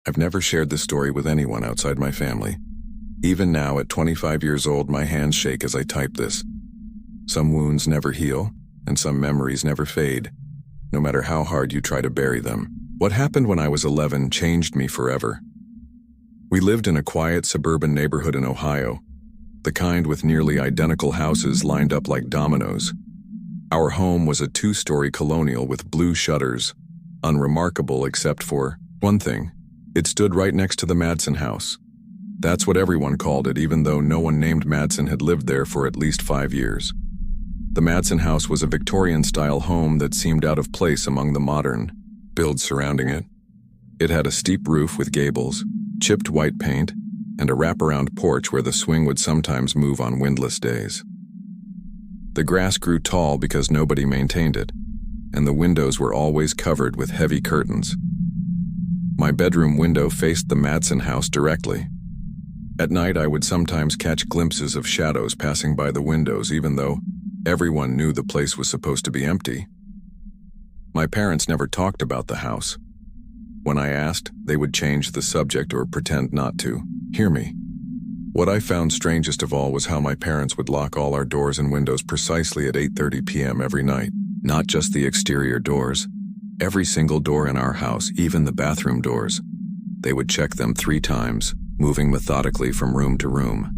I've never shared this story with anyone outside my family. Even now, at 25 years old, my hands shake as I type this. Some wounds never heal, and some memories never fade, no matter how hard you try to bury them. What happened when I was 11 changed me forever. We lived in a quiet suburban neighborhood in Ohio, the kind with nearly identical houses lined up like dominoes. Our home was a 2-story colonial with blue shutters, unremarkable except for one thing. It stood right next to the Madsen house. That's what everyone called it, even though no one named Madsen had lived there for at least 5 years. The Madsen house was a Victorian-style home that seemed out of place among the modern builds surrounding it. It had a steep roof with gables, chipped white paint, and a wraparound porch where the swing would sometimes move on windless days. The grass grew tall because nobody maintained it, and the windows were always covered with heavy curtains. My bedroom window faced the Madsen house directly. At night, I would sometimes catch glimpses of shadows passing by the windows, even though everyone knew the place was supposed to be empty. My parents never talked about the house. When I asked, they would change the subject or pretend not to hear me. What I found strangest of all was how my parents would lock all our doors and windows precisely at 8:30 p.m. every night. Not just the exterior doors. Every single door in our house, even the bathroom doors. They would check them 3 times, moving methodically from room to room.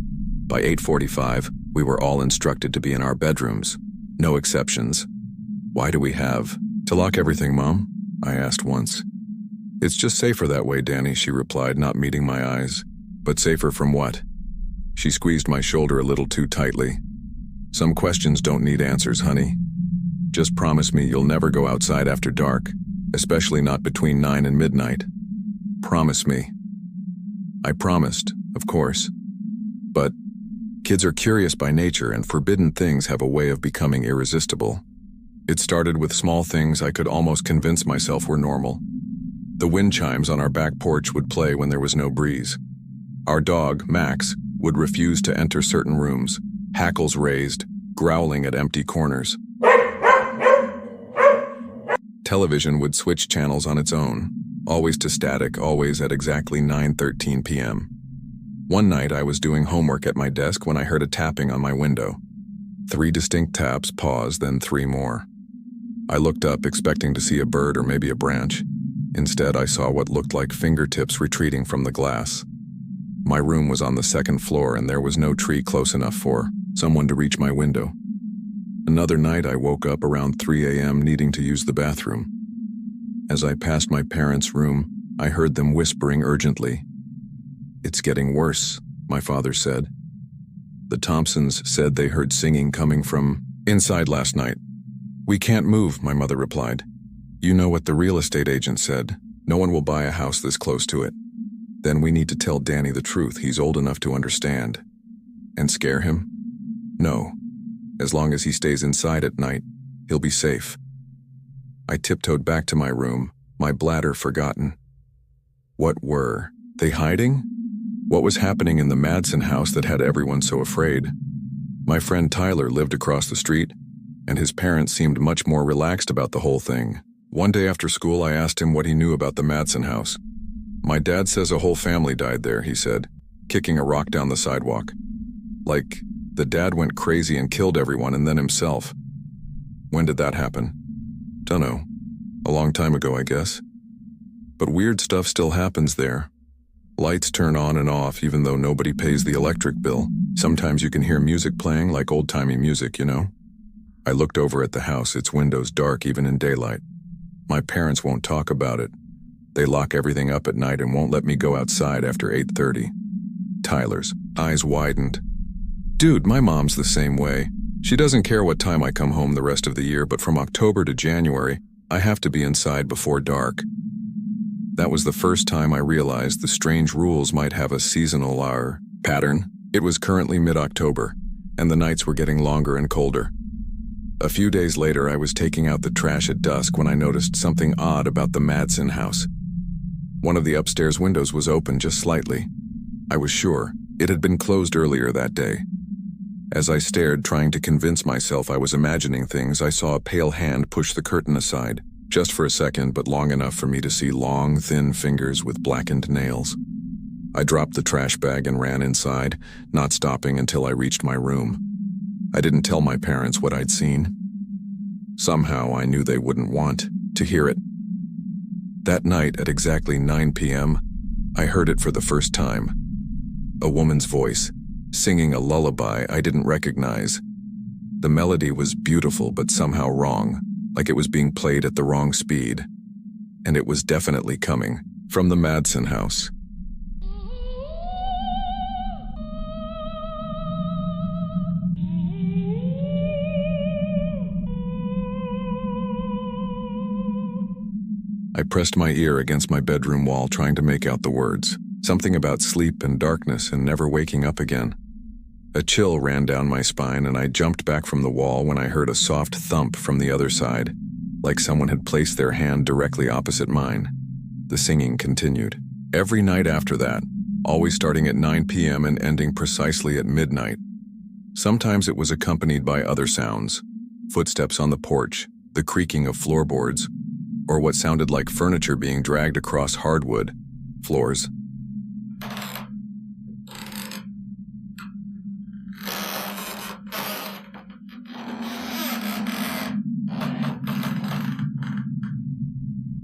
By 8:45, we were all instructed to be in our bedrooms. No exceptions. "Why do we have to lock everything, Mom?" I asked once. "It's just safer that way, Danny," she replied, not meeting my eyes. "But safer from what?" She squeezed my shoulder a little too tightly. "Some questions don't need answers, honey. Just promise me you'll never go outside after dark, especially not between 9 and midnight. Promise me." I promised, of course. But kids are curious by nature, and forbidden things have a way of becoming irresistible. It started with small things I could almost convince myself were normal. The wind chimes on our back porch would play when there was no breeze. Our dog, Max, would refuse to enter certain rooms, hackles raised, growling at empty corners. Television would switch channels on its own, always to static, always at exactly 9:13 p.m. One night I was doing homework at my desk when I heard a tapping on my window. 3 distinct taps, pause, then 3 more. I looked up, expecting to see a bird or maybe a branch. Instead, I saw what looked like fingertips retreating from the glass. My room was on the 2nd floor, and there was no tree close enough for someone to reach my window. Another night, I woke up around 3 a.m. needing to use the bathroom. As I passed my parents' room, I heard them whispering urgently. "It's getting worse," my father said. "The Thompsons said they heard singing coming from inside last night." "We can't move," my mother replied. "You know what the real estate agent said. No one will buy a house this close to it." "Then we need to tell Danny the truth. He's old enough to understand." "And scare him?" "No. As long as he stays inside at night, he'll be safe." I tiptoed back to my room, my bladder forgotten. What were they hiding? What was happening in the Madsen house that had everyone so afraid? My friend Tyler lived across the street, and his parents seemed much more relaxed about the whole thing. One day after school, I asked him what he knew about the Madsen house. "My dad says a whole family died there," he said, kicking a rock down the sidewalk. "Like, the dad went crazy and killed everyone and then himself." "When did that happen?" "Dunno. A long time ago, I guess. But weird stuff still happens there. Lights turn on and off even though nobody pays the electric bill. Sometimes you can hear music playing, like old-timey music, you know?" I looked over at the house, its windows dark even in daylight. "My parents won't talk about it. They lock everything up at night and won't let me go outside after 8:30. Tyler's eyes widened. "Dude, my mom's the same way. She doesn't care what time I come home the rest of the year, but from October to January, I have to be inside before dark." That was the first time I realized the strange rules might have a seasonal pattern. It was currently mid-October, and the nights were getting longer and colder. A few days later, I was taking out the trash at dusk when I noticed something odd about the Madsen house. One of the upstairs windows was open just slightly. I was sure it had been closed earlier that day. As I stared, trying to convince myself I was imagining things, I saw a pale hand push the curtain aside, Just for a second, but long enough for me to see long, thin fingers with blackened nails. I dropped the trash bag and ran inside, not stopping until I reached my room. I didn't tell my parents what I'd seen. Somehow I knew they wouldn't want to hear it. That night at exactly 9 p.m., I heard it for the first time. A woman's voice, singing a lullaby I didn't recognize. The melody was beautiful but somehow wrong, like it was being played at the wrong speed. And it was definitely coming from the Madsen house. I pressed my ear against my bedroom wall trying to make out the words. Something about sleep and darkness and never waking up again. A chill ran down my spine and I jumped back from the wall when I heard a soft thump from the other side, like someone had placed their hand directly opposite mine. The singing continued. Every night after that, always starting at 9 p.m. and ending precisely at midnight. Sometimes it was accompanied by other sounds, footsteps on the porch, the creaking of floorboards, or what sounded like furniture being dragged across hardwood floors.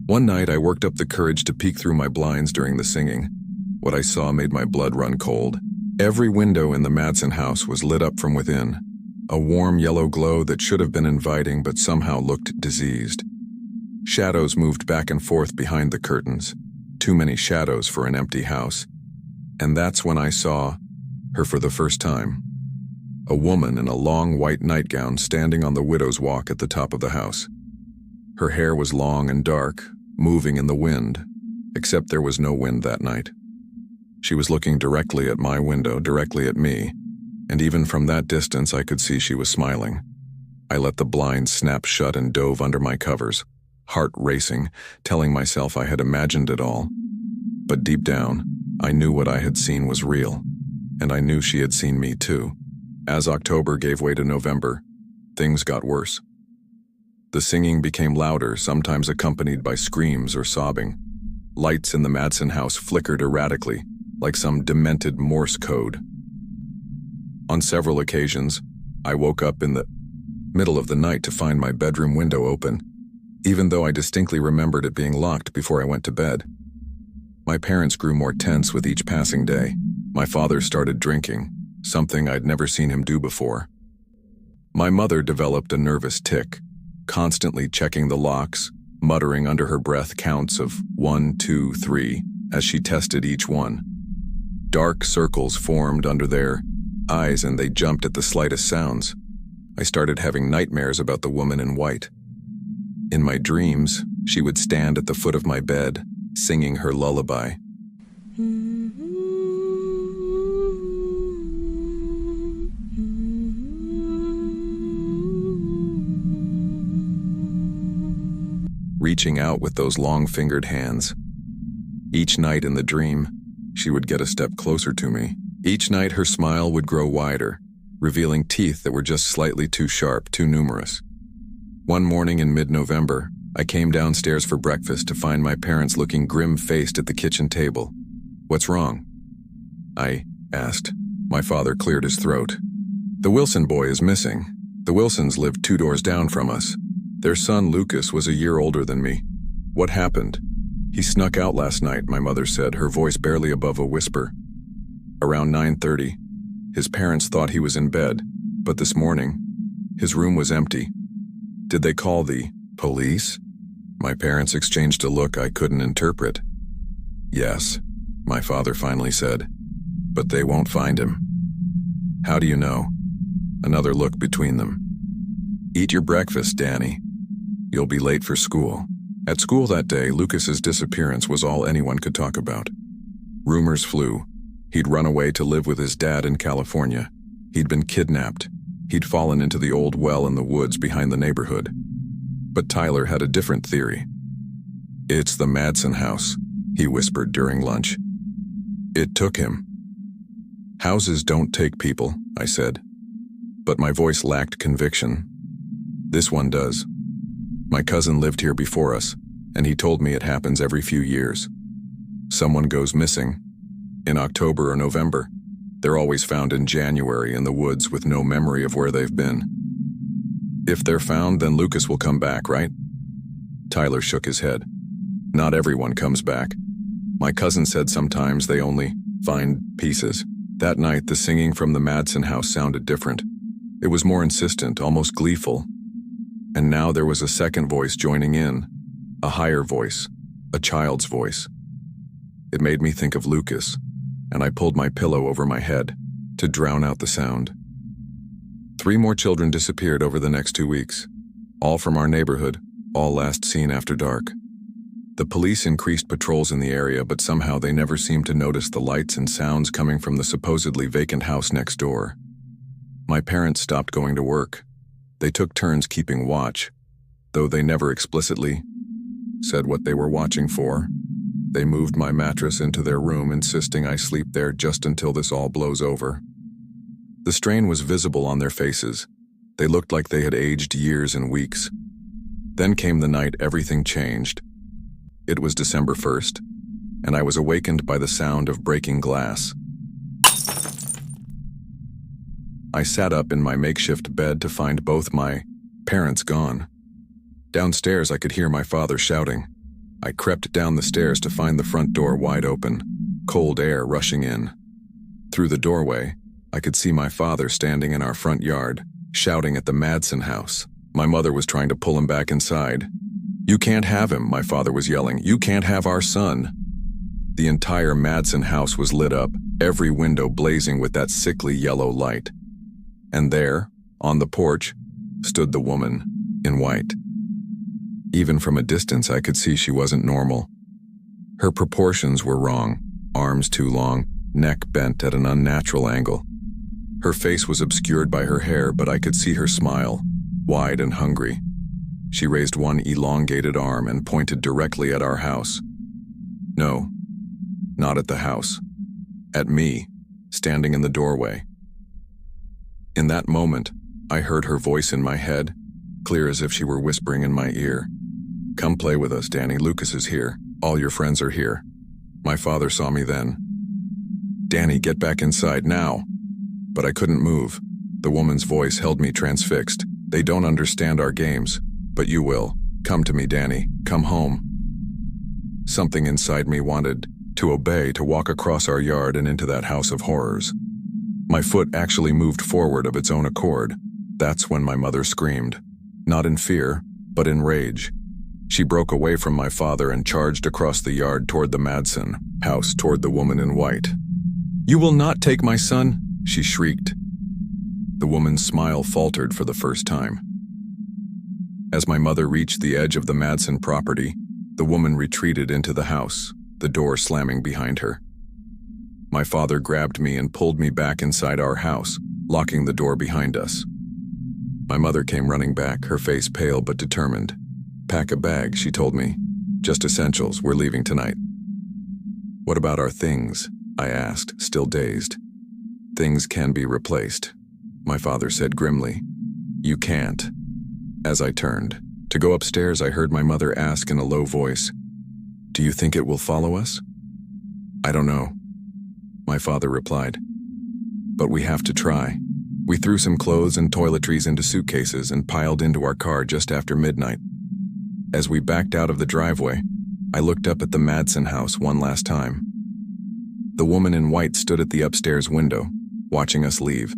One night I worked up the courage to peek through my blinds during the singing. What I saw made my blood run cold. Every window in the Madsen house was lit up from within, a warm yellow glow that should have been inviting but somehow looked diseased. Shadows moved back and forth behind the curtains, too many shadows for an empty house. And that's when I saw her for the first time. A woman in a long white nightgown standing on the widow's walk at the top of the house. Her hair was long and dark, moving in the wind, except there was no wind that night. She was looking directly at my window, directly at me, and even from that distance I could see she was smiling. I let the blinds snap shut and dove under my covers, heart racing, telling myself I had imagined it all. But deep down, I knew what I had seen was real, and I knew she had seen me too. As October gave way to November, things got worse. The singing became louder, sometimes accompanied by screams or sobbing. Lights in the Madsen house flickered erratically, like some demented Morse code. On several occasions, I woke up in the middle of the night to find my bedroom window open, even though I distinctly remembered it being locked before I went to bed. My parents grew more tense with each passing day. My father started drinking, something I'd never seen him do before. My mother developed a nervous tic, constantly checking the locks, muttering under her breath counts of 1, 2, 3 as she tested each one. Dark circles formed under their eyes and they jumped at the slightest sounds. I started having nightmares about the woman in white. In my dreams, she would stand at the foot of my bed, singing her lullaby. Reaching out with those long-fingered hands. Each night in the dream, she would get a step closer to me. Each night her smile would grow wider, revealing teeth that were just slightly too sharp, too numerous. One morning in mid-November, I came downstairs for breakfast to find my parents looking grim-faced at the kitchen table. "What's wrong?" I asked. My father cleared his throat. "The Wilson boy is missing. The Wilsons lived 2 doors down from us. Their son, Lucas, was a year older than me. What happened?" "He snuck out last night," my mother said, her voice barely above a whisper. Around 9:30, his parents thought he was in bed, but this morning, his room was empty. "Did they call the police?" My parents exchanged a look I couldn't interpret. "Yes," my father finally said, "but they won't find him." "How do you know?" Another look between them. "Eat your breakfast, Danny. You'll be late for school." At school that day, Lucas's disappearance was all anyone could talk about. Rumors flew. He'd run away to live with his dad in California. He'd been kidnapped. He'd fallen into the old well in the woods behind the neighborhood. But Tyler had a different theory. "It's the Madsen house," he whispered during lunch. "It took him." "Houses don't take people," I said. But my voice lacked conviction. "This one does." My cousin lived here before us, and he told me it happens every few years. Someone goes missing. In October or November. They're always found in January in the woods with no memory of where they've been. If they're found, then Lucas will come back, right? Tyler shook his head. Not everyone comes back. My cousin said sometimes they only find pieces. That night, the singing from the Madsen house sounded different. It was more insistent, almost gleeful. And now there was a second voice joining in. A higher voice. A child's voice. It made me think of Lucas, and I pulled my pillow over my head to drown out the sound. 3 more children disappeared over the next 2 weeks, all from our neighborhood, all last seen after dark. The police increased patrols in the area, but somehow they never seemed to notice the lights and sounds coming from the supposedly vacant house next door. My parents stopped going to work. They took turns keeping watch, though they never explicitly said what they were watching for. They moved my mattress into their room, insisting I sleep there just until this all blows over. The strain was visible on their faces. They looked like they had aged years and weeks. Then came the night everything changed. It was December 1st, and I was awakened by the sound of breaking glass. I sat up in my makeshift bed to find both my parents gone. Downstairs, I could hear my father shouting. I crept down the stairs to find the front door wide open, cold air rushing in. Through the doorway, I could see my father standing in our front yard, shouting at the Madsen house. My mother was trying to pull him back inside. "You can't have him," my father was yelling. "You can't have our son." The entire Madsen house was lit up, every window blazing with that sickly yellow light. And there, on the porch, stood the woman in white. Even from a distance, I could see she wasn't normal. Her proportions were wrong, arms too long, neck bent at an unnatural angle. Her face was obscured by her hair, but I could see her smile, wide and hungry. She raised one elongated arm and pointed directly at our house. No, not at the house. At me, standing in the doorway. In that moment, I heard her voice in my head, clear as if she were whispering in my ear. "Come play with us, Danny. Lucas is here. All your friends are here." My father saw me then. "Danny, get back inside now." But I couldn't move. The woman's voice held me transfixed. "They don't understand our games, but you will. Come to me, Danny. Come home." Something inside me wanted to obey, to walk across our yard and into that house of horrors. My foot actually moved forward of its own accord. That's when my mother screamed. Not in fear, but in rage. She broke away from my father and charged across the yard toward the Madsen house, toward the woman in white. "You will not take my son," she shrieked. The woman's smile faltered for the first time. As my mother reached the edge of the Madsen property, the woman retreated into the house, the door slamming behind her. My father grabbed me and pulled me back inside our house, locking the door behind us. My mother came running back, her face pale but determined. "Pack a bag," she told me. "Just essentials, we're leaving tonight." "What about our things?" I asked, still dazed. "Things can be replaced," my father said grimly. "You can't." As I turned to go upstairs, I heard my mother ask in a low voice, "Do you think it will follow us?" "I don't know," my father replied. "But we have to try." We threw some clothes and toiletries into suitcases and piled into our car just after midnight. As we backed out of the driveway, I looked up at the Madsen house one last time. The woman in white stood at the upstairs window, watching us leave.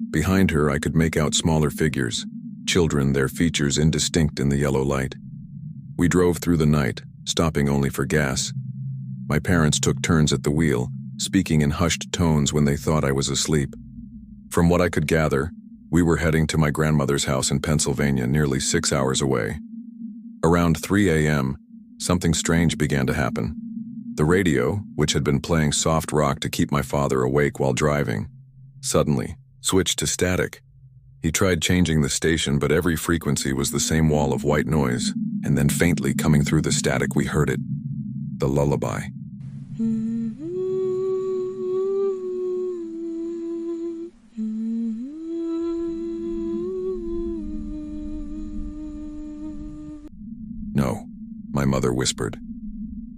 Behind her, I could make out smaller figures, children, their features indistinct in the yellow light. We drove through the night, stopping only for gas. My parents took turns at the wheel, speaking in hushed tones when they thought I was asleep. From what I could gather, we were heading to my grandmother's house in Pennsylvania, nearly 6 hours away. Around 3 a.m., something strange began to happen. The radio, which had been playing soft rock to keep my father awake while driving, suddenly switched to static. He tried changing the station, but every frequency was the same wall of white noise, and then faintly coming through the static we heard it. The lullaby. mother whispered.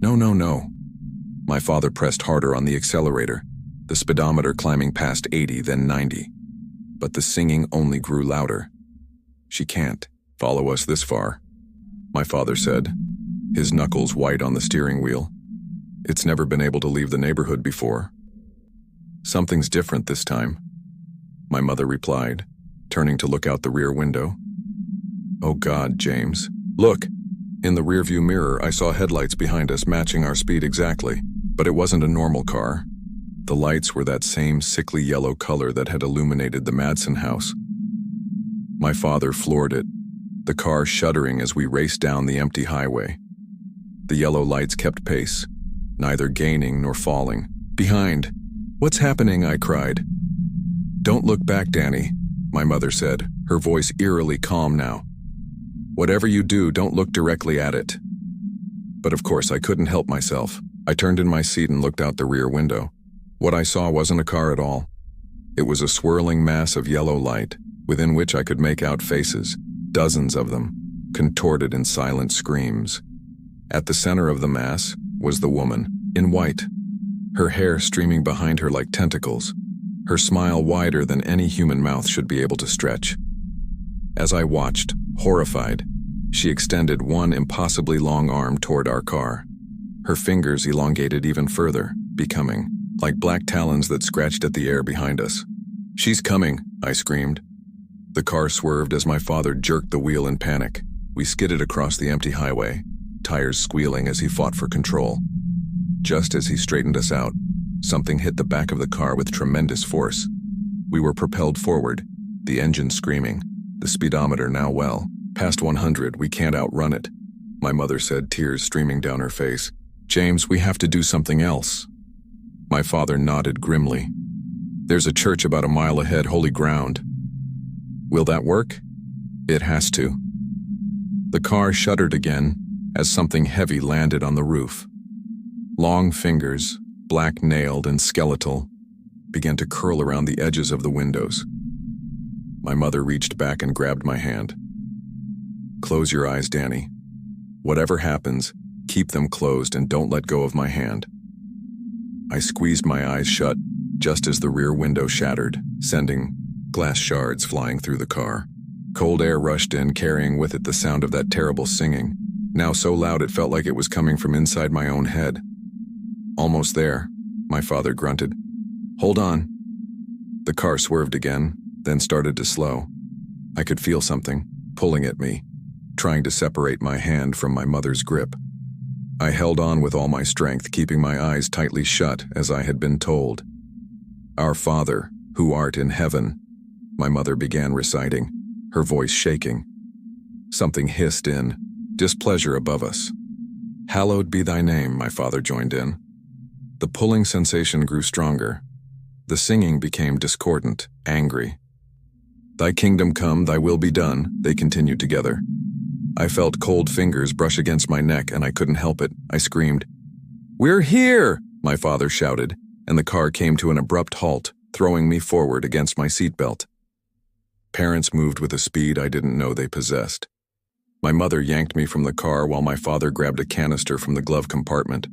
No, no, no. My father pressed harder on the accelerator, the speedometer climbing past 80, then 90. But the singing only grew louder. She can't follow us this far, my father said, his knuckles white on the steering wheel. It's never been able to leave the neighborhood before. Something's different this time, my mother replied, turning to look out the rear window. Oh God, James. Look! In the rearview mirror, I saw headlights behind us matching our speed exactly, but it wasn't a normal car. The lights were that same sickly yellow color that had illuminated the Madsen house. My father floored it, the car shuddering as we raced down the empty highway. The yellow lights kept pace, neither gaining nor falling. Behind! What's happening? I cried. Don't look back, Danny, my mother said, her voice eerily calm now. Whatever you do, don't look directly at it. But of course, I couldn't help myself. I turned in my seat and looked out the rear window. What I saw wasn't a car at all. It was a swirling mass of yellow light, within which I could make out faces, dozens of them, contorted in silent screams. At the center of the mass was the woman, in white, her hair streaming behind her like tentacles, her smile wider than any human mouth should be able to stretch. As I watched, horrified, she extended one impossibly long arm toward our car. Her fingers elongated even further, becoming like black talons that scratched at the air behind us. She's coming, I screamed. The car swerved as my father jerked the wheel in panic. We skidded across the empty highway, tires squealing as he fought for control. Just as he straightened us out, something hit the back of the car with tremendous force. We were propelled forward, the engine screaming, the speedometer now well past 100. We can't outrun it, my mother said, tears streaming down her face. James, we have to do something else. My father nodded grimly. There's a church about a mile ahead, holy ground. Will that work? It has to. The car shuddered again as something heavy landed on the roof. Long fingers, black-nailed and skeletal, began to curl around the edges of the windows. My mother reached back and grabbed my hand. Close your eyes, Danny. Whatever happens, keep them closed and don't let go of my hand. I squeezed my eyes shut just as the rear window shattered, sending glass shards flying through the car. Cold air rushed in, carrying with it the sound of that terrible singing, now so loud it felt like it was coming from inside my own head. Almost there, my father grunted. Hold on. The car swerved again, then started to slow. I could feel something pulling at me, trying to separate my hand from my mother's grip. I held on with all my strength, keeping my eyes tightly shut as I had been told. Our Father, who art in heaven, my mother began reciting, her voice shaking. Something hissed in, displeasure above us. Hallowed be thy name, my father joined in. The pulling sensation grew stronger. The singing became discordant, angry. Thy kingdom come, thy will be done, they continued together. I felt cold fingers brush against my neck and I couldn't help it. I screamed. We're here, my father shouted, and the car came to an abrupt halt, throwing me forward against my seatbelt. Parents moved with a speed I didn't know they possessed. My mother yanked me from the car while my father grabbed a canister from the glove compartment.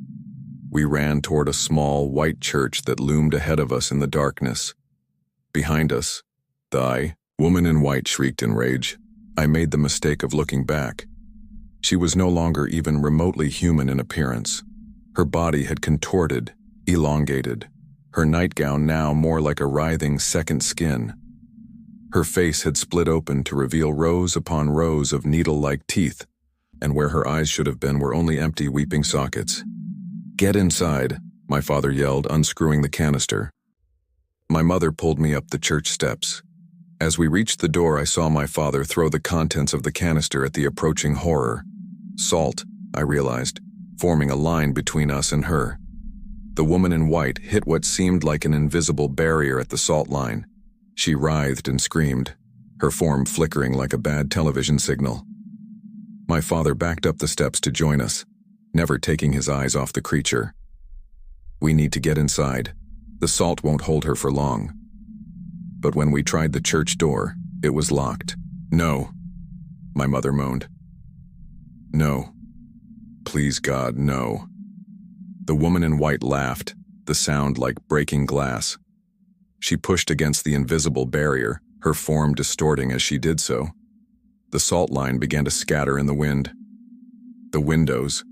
We ran toward a small, white church that loomed ahead of us in the darkness. Behind us, the woman in white shrieked in rage. I made the mistake of looking back. She was no longer even remotely human in appearance. Her body had contorted, elongated, her nightgown now more like a writhing second skin. Her face had split open to reveal rows upon rows of needle-like teeth, and where her eyes should have been were only empty weeping sockets. Get inside, my father yelled, unscrewing the canister. My mother pulled me up the church steps. As we reached the door, I saw my father throw the contents of the canister at the approaching horror. Salt, I realized, forming a line between us and her. The woman in white hit what seemed like an invisible barrier at the salt line. She writhed and screamed, her form flickering like a bad television signal. My father backed up the steps to join us, never taking his eyes off the creature. We need to get inside. The salt won't hold her for long. But when we tried the church door, it was locked. No, my mother moaned. No. Please God, no. The woman in white laughed, the sound like breaking glass. She pushed against the invisible barrier, her form distorting as she did so. The salt line began to scatter in the wind. The windows,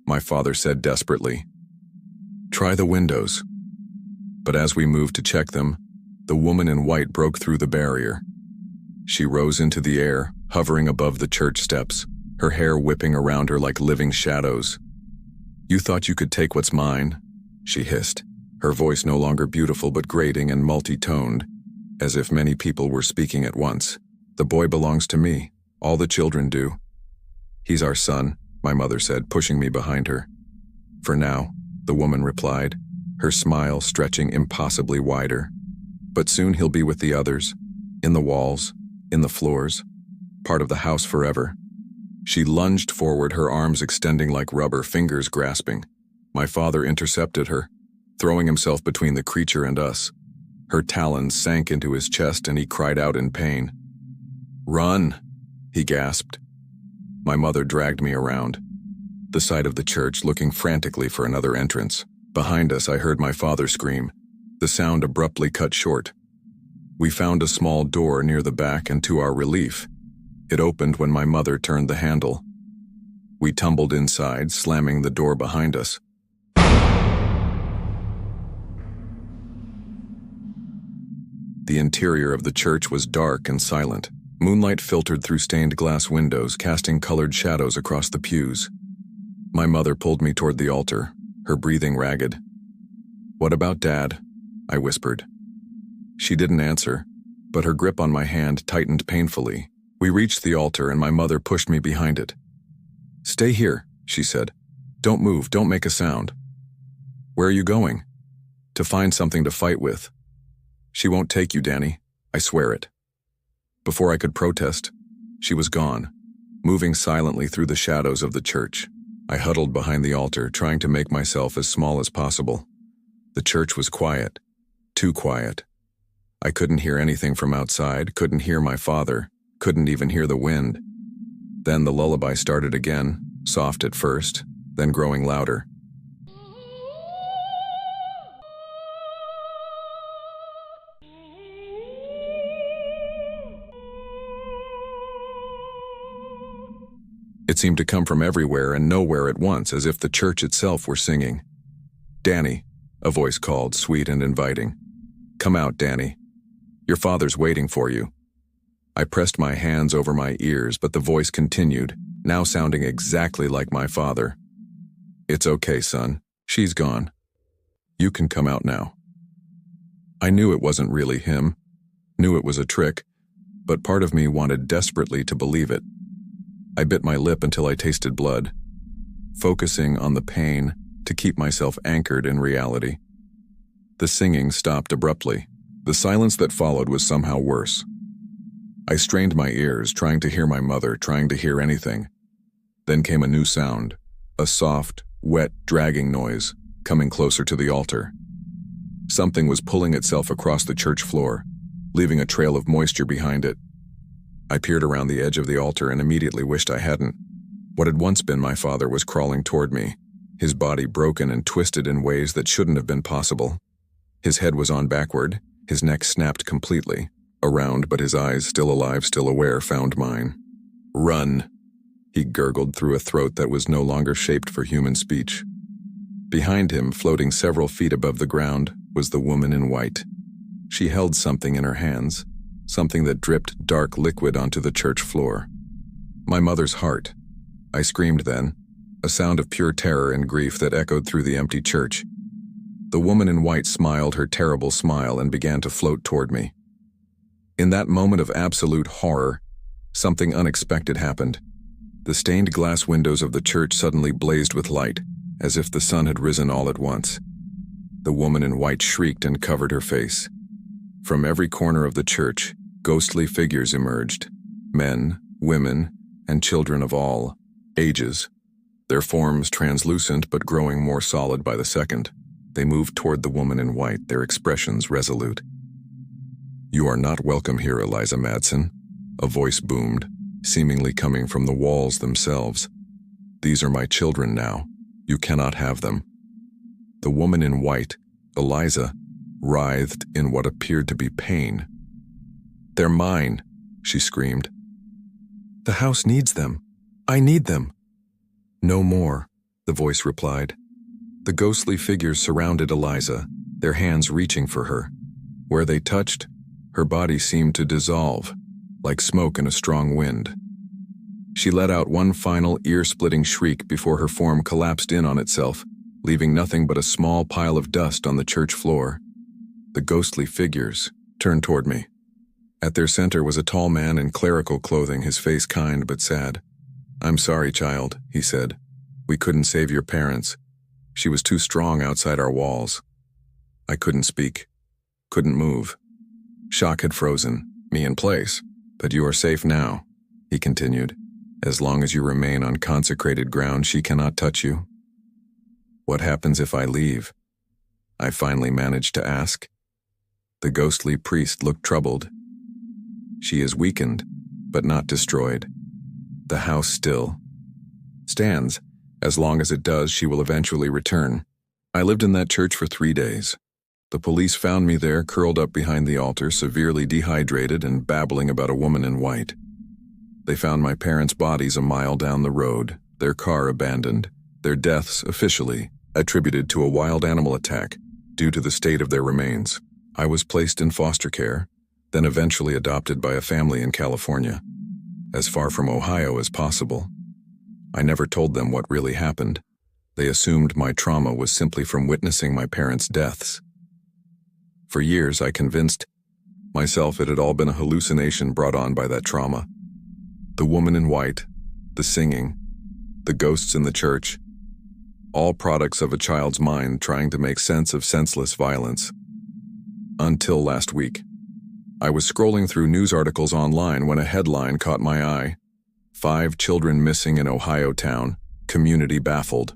my father said desperately. Try the windows. But as we moved to check them, the woman in white broke through the barrier. She rose into the air, hovering above the church steps, her hair whipping around her like living shadows. You thought you could take what's mine, she hissed, her voice no longer beautiful but grating and multi-toned, as if many people were speaking at once. The boy belongs to me. All the children do. He's our son, my mother said, pushing me behind her. For now, the woman replied, her smile stretching impossibly wider. But soon he'll be with the others, in the walls, in the floors, part of the house forever. She lunged forward, her arms extending like rubber, fingers grasping. My father intercepted her, throwing himself between the creature and us. Her talons sank into his chest and he cried out in pain. Run, he gasped. My mother dragged me around the side of the church, looking frantically for another entrance. Behind us, I heard my father scream. The sound abruptly cut short. We found a small door near the back, and to our relief, it opened when my mother turned the handle. We tumbled inside, slamming the door behind us. The interior of the church was dark and silent. Moonlight filtered through stained glass windows, casting colored shadows across the pews. My mother pulled me toward the altar, her breathing ragged. What about Dad? I whispered. She didn't answer, but her grip on my hand tightened painfully. We reached the altar and my mother pushed me behind it. Stay here, she said. Don't move, don't make a sound. Where are you going? To find something to fight with. She won't take you, Danny. I swear it. Before I could protest, she was gone, moving silently through the shadows of the church. I huddled behind the altar, trying to make myself as small as possible. The church was quiet, too quiet. I couldn't hear anything from outside, couldn't hear my father, couldn't even hear the wind. Then the lullaby started again, soft at first, then growing louder. It seemed to come from everywhere and nowhere at once, as if the church itself were singing. Danny, a voice called, sweet and inviting. Come out, Danny. Your father's waiting for you. I pressed my hands over my ears, but the voice continued, now sounding exactly like my father. It's okay, son. She's gone. You can come out now. I knew it wasn't really him, knew it was a trick, but part of me wanted desperately to believe it. I bit my lip until I tasted blood, focusing on the pain to keep myself anchored in reality. The singing stopped abruptly. The silence that followed was somehow worse. I strained my ears, trying to hear my mother, trying to hear anything. Then came a new sound, a soft, wet, dragging noise, coming closer to the altar. Something was pulling itself across the church floor, leaving a trail of moisture behind it. I peered around the edge of the altar and immediately wished I hadn't. What had once been my father was crawling toward me, his body broken and twisted in ways that shouldn't have been possible. His head was on backward, his neck snapped completely, around, but his eyes, still alive, still aware, found mine. Run, he gurgled through a throat that was no longer shaped for human speech. Behind him, floating several feet above the ground, was the woman in white. She held something in her hands, something that dripped dark liquid onto the church floor. My mother's heart. I screamed then, a sound of pure terror and grief that echoed through the empty church. The woman in white smiled her terrible smile and began to float toward me. In that moment of absolute horror, something unexpected happened. The stained glass windows of the church suddenly blazed with light, as if the sun had risen all at once. The woman in white shrieked and covered her face. From every corner of the church, ghostly figures emerged, men, women, and children of all ages, their forms translucent but growing more solid by the second. They moved toward the woman in white, their expressions resolute. You are not welcome here, Eliza Madsen, a voice boomed, seemingly coming from the walls themselves. These are my children now. You cannot have them." The woman in white, Eliza, writhed in what appeared to be pain. "They're mine," she screamed. "The house needs them. I need them." "No more," the voice replied. The ghostly figures surrounded Eliza, their hands reaching for her. Where they touched, her body seemed to dissolve, like smoke in a strong wind. She let out one final ear-splitting shriek before her form collapsed in on itself, leaving nothing but a small pile of dust on the church floor. The ghostly figures turned toward me. At their center was a tall man in clerical clothing, his face kind but sad. "I'm sorry, child," he said. "We couldn't save your parents. She was too strong outside our walls." I couldn't speak, couldn't move. Shock had frozen me in place. "But you are safe now," he continued. "As long as you remain on consecrated ground, she cannot touch you." "What happens if I leave?" I finally managed to ask. The ghostly priest looked troubled. "She is weakened, but not destroyed. The house still stands. As long as it does, she will eventually return." I lived in that church for 3 days. The police found me there, curled up behind the altar, severely dehydrated and babbling about a woman in white. They found my parents' bodies a mile down the road, their car abandoned, their deaths officially attributed to a wild animal attack due to the state of their remains. I was placed in foster care, then eventually adopted by a family in California, as far from Ohio as possible. I never told them what really happened. They assumed my trauma was simply from witnessing my parents' deaths. For years, I convinced myself it had all been a hallucination brought on by that trauma. The woman in white, the singing, the ghosts in the church, all products of a child's mind trying to make sense of senseless violence. Until last week. I was scrolling through news articles online when a headline caught my eye. 5 children missing in Ohio town, community baffled.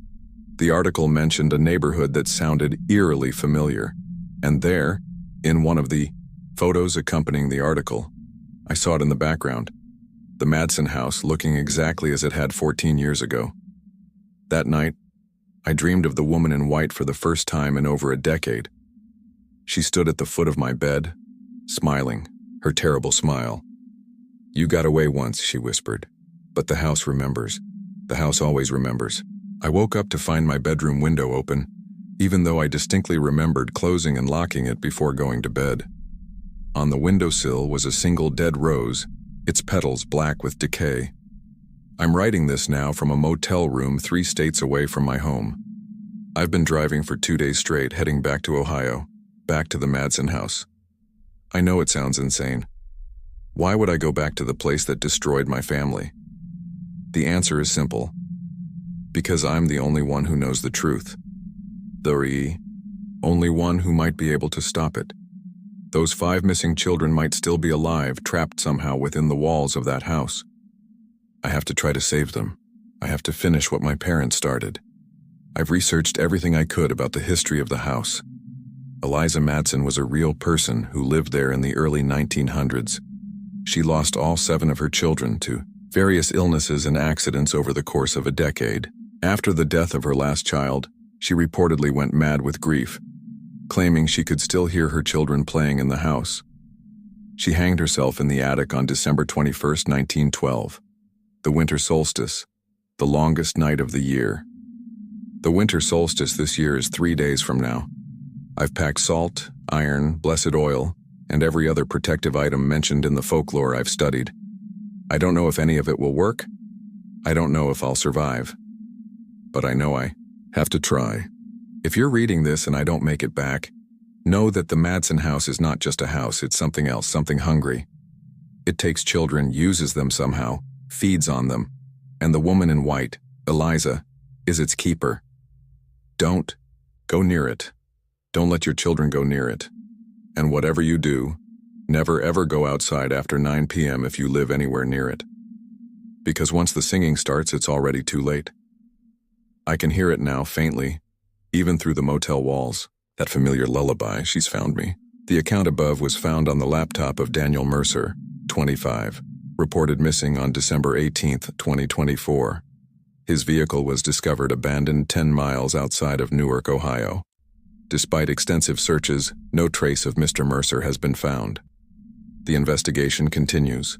The article mentioned a neighborhood that sounded eerily familiar. And there, in one of the photos accompanying the article, I saw it in the background. The Madsen house looking exactly as it had 14 years ago. That night, I dreamed of the woman in white for the first time in over a decade. She stood at the foot of my bed, smiling, her terrible smile. "You got away once," she whispered. "But the house remembers. The house always remembers." I woke up to find my bedroom window open, even though I distinctly remembered closing and locking it before going to bed. On the windowsill was a single dead rose, its petals black with decay. I'm writing this now from a motel room 3 states away from my home. I've been driving for 2 days straight, heading back to Ohio, back to the Madsen house. I know it sounds insane. Why would I go back to the place that destroyed my family? The answer is simple. Because I'm the only one who knows the truth. The only one who might be able to stop it. Those 5 missing children might still be alive, trapped somehow within the walls of that house. I have to try to save them. I have to finish what my parents started. I've researched everything I could about the history of the house. Eliza Madsen was a real person who lived there in the early 1900s. She lost all 7 of her children to various illnesses and accidents over the course of a decade. After the death of her last child, she reportedly went mad with grief, claiming she could still hear her children playing in the house. She hanged herself in the attic on December 21, 1912, the winter solstice, the longest night of the year. The winter solstice this year is 3 days from now. I've packed salt, iron, blessed oil, and every other protective item mentioned in the folklore I've studied. I don't know if any of it will work. I don't know if I'll survive. But I know I have to try. If you're reading this and I don't make it back, know that the Madsen house is not just a house, it's something else, something hungry. It takes children, uses them somehow, feeds on them, and the woman in white, Eliza, is its keeper. Don't go near it. Don't let your children go near it. And whatever you do, never ever go outside after 9 p.m. if you live anywhere near it. Because once the singing starts, it's already too late. I can hear it now, faintly, even through the motel walls. That familiar lullaby, she's found me. The account above was found on the laptop of Daniel Mercer, 25, reported missing on December 18, 2024. His vehicle was discovered abandoned 10 miles outside of Newark, Ohio. Despite extensive searches, no trace of Mr. Mercer has been found. The investigation continues.